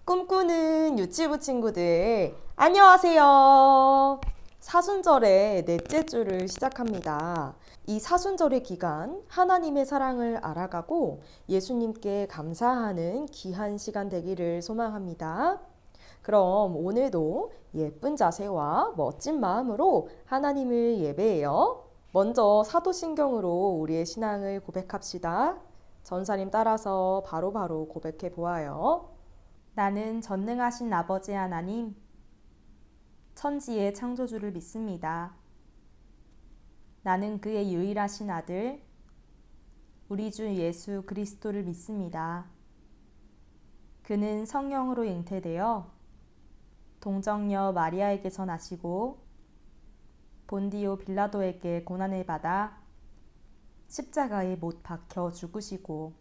꿈꾸는 유치부 친구들, 안녕하세요. 사순절의 넷째 주를 시작합니다. 이 사순절의 기간, 하나님의 사랑을 알아가고 예수님께 감사하는 귀한 시간 되기를 소망합니다. 그럼 오늘도 예쁜 자세와 멋진 마음으로 하나님을 예배해요. 먼저 사도신경으로 우리의 신앙을 고백합시다. 전사님 따라서 바로바로 고백해 보아요. 나는 전능하신 아버지 하나님, 천지의 창조주를 믿습니다. 나는 그의 유일하신 아들, 우리 주 예수 그리스도를 믿습니다. 그는 성령으로 잉태되어 동정녀 마리아에게서 나시고 본디오 빌라도에게 고난을 받아 십자가에 못 박혀 죽으시고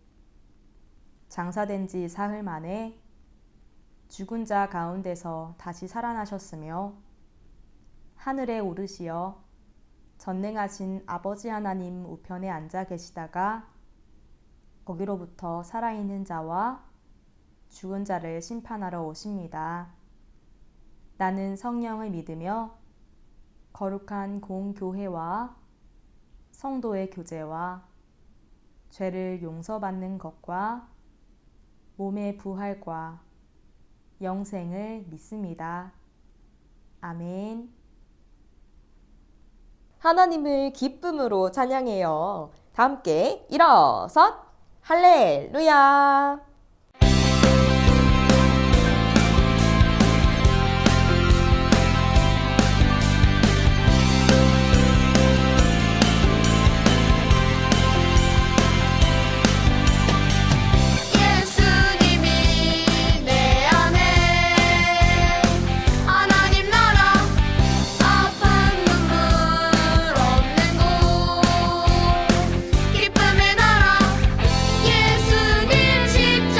장사된 지 사흘 만에 죽은 자 가운데서 다시 살아나셨으며 하늘에 오르시어 전능하신 아버지 하나님 우편에 앉아 계시다가 거기로부터 살아있는 자와 죽은 자를 심판하러 오십니다. 나는 성령을 믿으며 거룩한 공교회와 성도의 교제와 죄를 용서받는 것과 몸의 부활과 영생을 믿습니다. 아멘. 하나님을 기쁨으로 찬양해요. 다 함께 일어서 할렐루야. 기쁨의 나라 예수님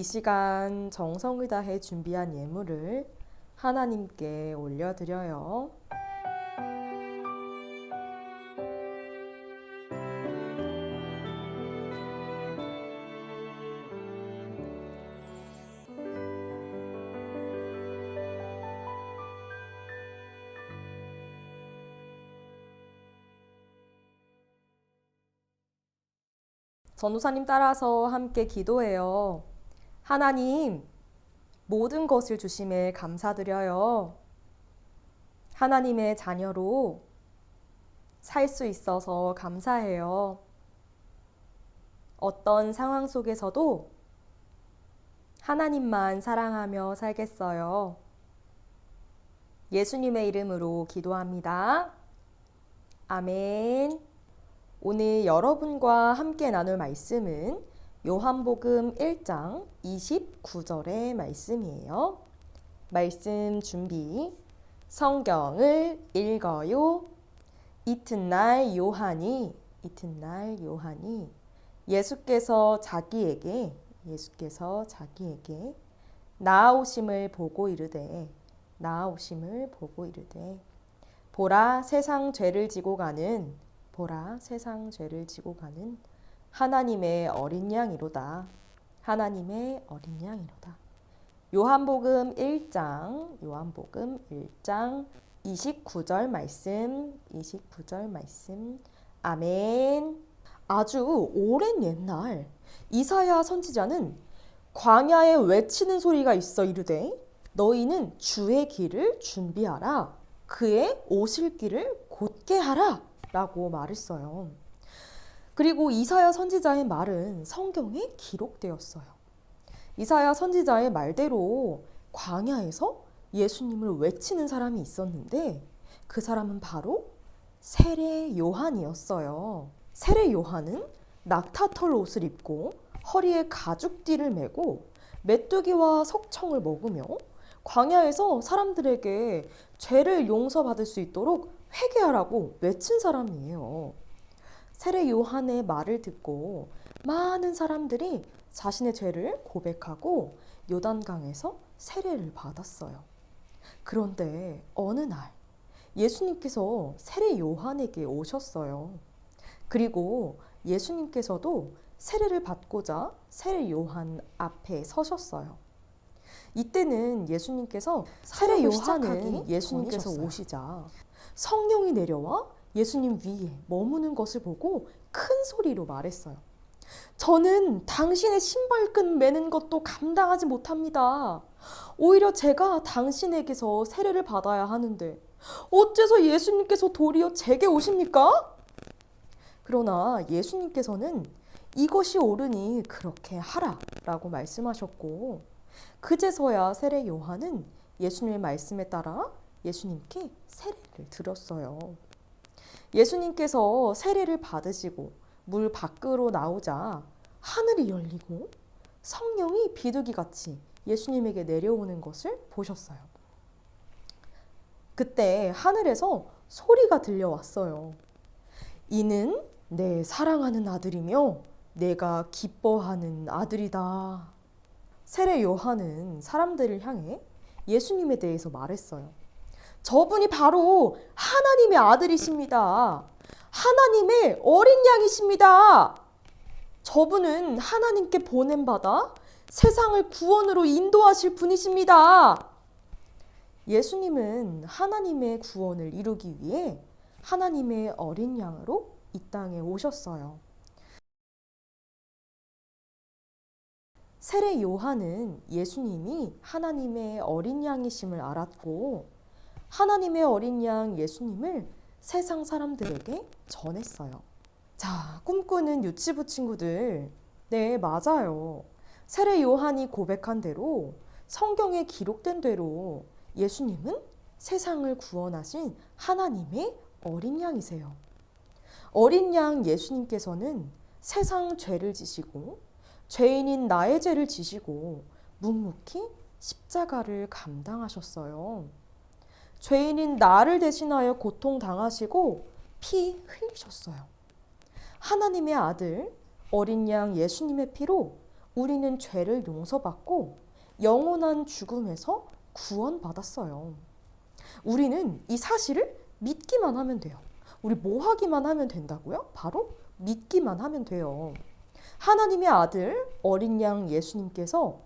이 시간 정성을 다해 준비한 예물을 하나님께 올려드려요. 전도사님 따라서 함께 기도해요. 하나님, 모든 것을 주심에 감사드려요. 하나님의 자녀로 살 수 있어서 감사해요. 어떤 상황 속에서도 하나님만 사랑하며 살겠어요. 예수님의 이름으로 기도합니다. 아멘. 오늘 여러분과 함께 나눌 말씀은 요한복음 1장 29절의 말씀이에요. 말씀 준비. 성경을 읽어요. 이튿날 요한이 예수께서 자기에게 나아오심을 보고 이르되 보라 세상 죄를 지고 가는 하나님의 어린 양이로다. 요한복음 1장 29절 말씀. 아멘. 아주 오랜 옛날 이사야 선지자는 광야에 외치는 소리가 있어 이르되 너희는 주의 길을 준비하라. 그의 오실 길을 곧게 하라. 라고 말했어요. 그리고 이사야 선지자의 말은 성경에 기록되었어요. 이사야 선지자의 말대로 광야에서 예수님을 외치는 사람이 있었는데 그 사람은 바로 세례 요한이었어요. 세례 요한은 낙타털 옷을 입고 허리에 가죽띠를 메고 메뚜기와 석청을 먹으며 광야에서 사람들에게 죄를 용서받을 수 있도록 회개하라고 외친 사람이에요. 세례 요한의 말을 듣고 많은 사람들이 자신의 죄를 고백하고 요단강에서 세례를 받았어요. 그런데 어느 날 예수님께서 세례 요한에게 오셨어요. 그리고 예수님께서도 세례를 받고자 세례 요한 앞에 서셨어요. 이때는 세례 요한은 예수님께서 오시자 성령이 내려와 예수님 위에 머무는 것을 보고 큰 소리로 말했어요. 저는 당신의 신발끈 매는 것도 감당하지 못합니다. 오히려 제가 당신에게서 세례를 받아야 하는데 어째서 예수님께서 도리어 제게 오십니까? 그러나 예수님께서는 이것이 옳으니 그렇게 하라 라고 말씀하셨고 그제서야 세례 요한은 예수님의 말씀에 따라 예수님께 세례를 드렸어요. 예수님께서 세례를 받으시고 물 밖으로 나오자 하늘이 열리고 성령이 비둘기같이 예수님에게 내려오는 것을 보셨어요. 그때 하늘에서 소리가 들려왔어요. 이는 내 사랑하는 아들이며 내가 기뻐하는 아들이다. 세례 요한은 사람들을 향해 예수님에 대해서 말했어요. 저분이 바로 하나님의 아들이십니다. 하나님의 어린 양이십니다. 저분은 하나님께 보냄받아 세상을 구원으로 인도하실 분이십니다. 예수님은 하나님의 구원을 이루기 위해 하나님의 어린 양으로 이 땅에 오셨어요. 세례 요한은 예수님이 하나님의 어린 양이심을 알았고 하나님의 어린 양 예수님을 세상 사람들에게 전했어요. 자, 꿈꾸는 유치부 친구들, 네, 맞아요. 세례 요한이 고백한 대로 성경에 기록된 대로 예수님은 세상을 구원하신 하나님의 어린 양이세요. 어린 양 예수님께서는 세상 죄를 지시고 죄인인 나의 죄를 지시고 묵묵히 십자가를 감당하셨어요. 죄인인 나를 대신하여 고통당하시고 피 흘리셨어요. 하나님의 아들 어린 양 예수님의 피로 우리는 죄를 용서받고 영원한 죽음에서 구원받았어요. 우리는 이 사실을 믿기만 하면 돼요. 우리 뭐 하기만 하면 된다고요? 바로 믿기만 하면 돼요. 하나님의 아들 어린 양 예수님께서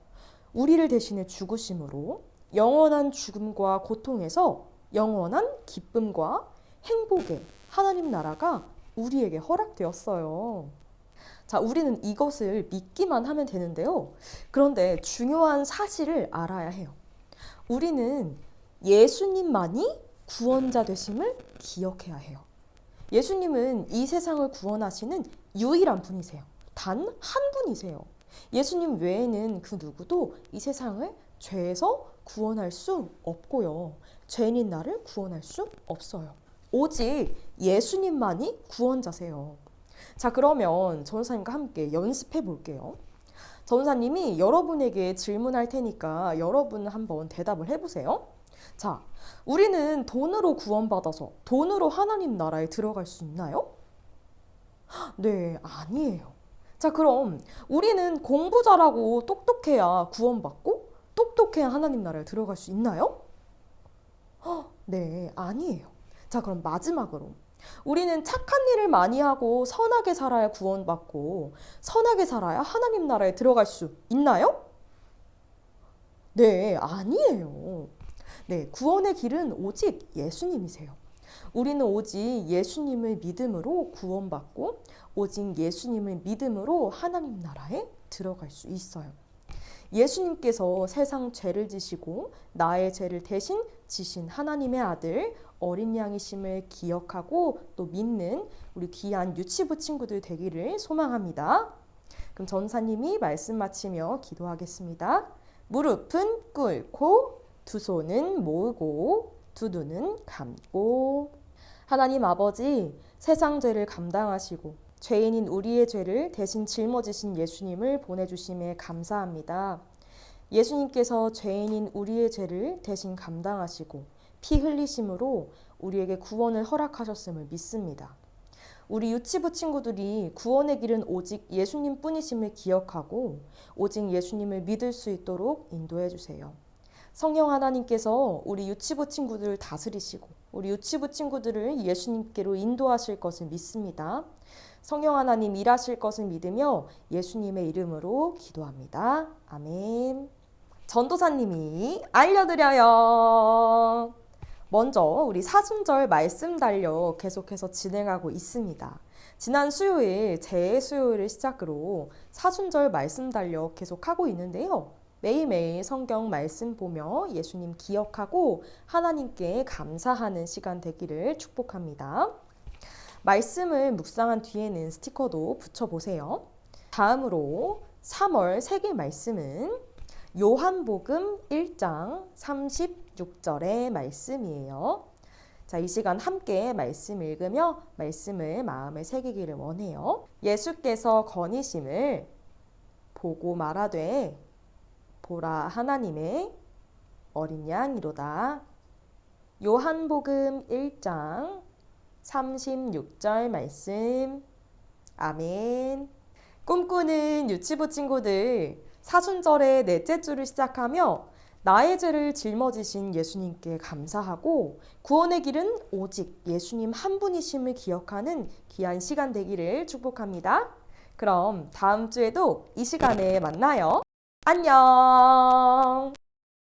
우리를 대신해 죽으심으로 영원한 죽음과 고통에서 영원한 기쁨과 행복의 하나님 나라가 우리에게 허락되었어요. 자, 우리는 이것을 믿기만 하면 되는데요. 그런데 중요한 사실을 알아야 해요. 우리는 예수님만이 구원자 되심을 기억해야 해요. 예수님은 이 세상을 구원하시는 유일한 분이세요. 단 한 분이세요. 예수님 외에는 그 누구도 이 세상을 죄에서 구원할 수 없고요. 죄인인 나를 구원할 수 없어요. 오직 예수님만이 구원자세요. 자, 그러면 전도사님과 함께 연습해 볼게요. 전도사님이 여러분에게 질문할 테니까 여러분 한번 대답을 해보세요. 자, 우리는 돈으로 구원받아서 돈으로 하나님 나라에 들어갈 수 있나요? 네, 아니에요. 자, 그럼 우리는 공부 잘하고 똑똑해야 구원받고 똑똑해야 하나님 나라에 들어갈 수 있나요? 네, 아니에요. 자, 그럼 마지막으로 우리는 착한 일을 많이 하고 선하게 살아야 구원받고 선하게 살아야 하나님 나라에 들어갈 수 있나요? 네, 아니에요. 네, 구원의 길은 오직 예수님이세요. 우리는 오직 예수님을 믿음으로 구원받고 오직 예수님을 믿음으로 하나님 나라에 들어갈 수 있어요. 예수님께서 세상 죄를 지시고 나의 죄를 대신 지신 하나님의 아들 어린 양이심을 기억하고 또 믿는 우리 귀한 유치부 친구들 되기를 소망합니다. 그럼 전사님이 말씀 마치며 기도하겠습니다. 무릎은 꿇고 두 손은 모으고 두 눈은 감고. 하나님 아버지, 세상 죄를 감당하시고 죄인인 우리의 죄를 대신 짊어지신 예수님을 보내주심에 감사합니다. 예수님께서 죄인인 우리의 죄를 대신 감당하시고 피 흘리심으로 우리에게 구원을 허락하셨음을 믿습니다. 우리 유치부 친구들이 구원의 길은 오직 예수님 뿐이심을 기억하고 오직 예수님을 믿을 수 있도록 인도해 주세요. 성령 하나님께서 우리 유치부 친구들을 다스리시고 우리 유치부 친구들을 예수님께로 인도하실 것을 믿습니다. 성령 하나님 일하실 것을 믿으며 예수님의 이름으로 기도합니다. 아멘. 전도사님이 알려드려요. 먼저 우리 사순절 말씀 달력 계속해서 진행하고 있습니다. 지난 수요일 재수요일을 시작으로 사순절 말씀 달력 계속하고 있는데요. 매일매일 성경 말씀 보며 예수님 기억하고 하나님께 감사하는 시간 되기를 축복합니다. 말씀을 묵상한 뒤에는 스티커도 붙여보세요. 다음으로 3월 세계 말씀은 요한복음 1장 36절의 말씀이에요. 자, 이 시간 함께 말씀 읽으며 말씀을 마음에 새기기를 원해요. 예수께서 거니심을 보고 말하되 보라 하나님의 어린 양이로다. 요한복음 1장 36절 말씀. 아멘. 꿈꾸는 유치부 친구들, 사순절의 넷째 주를 시작하며 나의 죄를 짊어지신 예수님께 감사하고 구원의 길은 오직 예수님 한 분이심을 기억하는 귀한 시간 되기를 축복합니다. 그럼 다음 주에도 이 시간에 만나요. 안녕.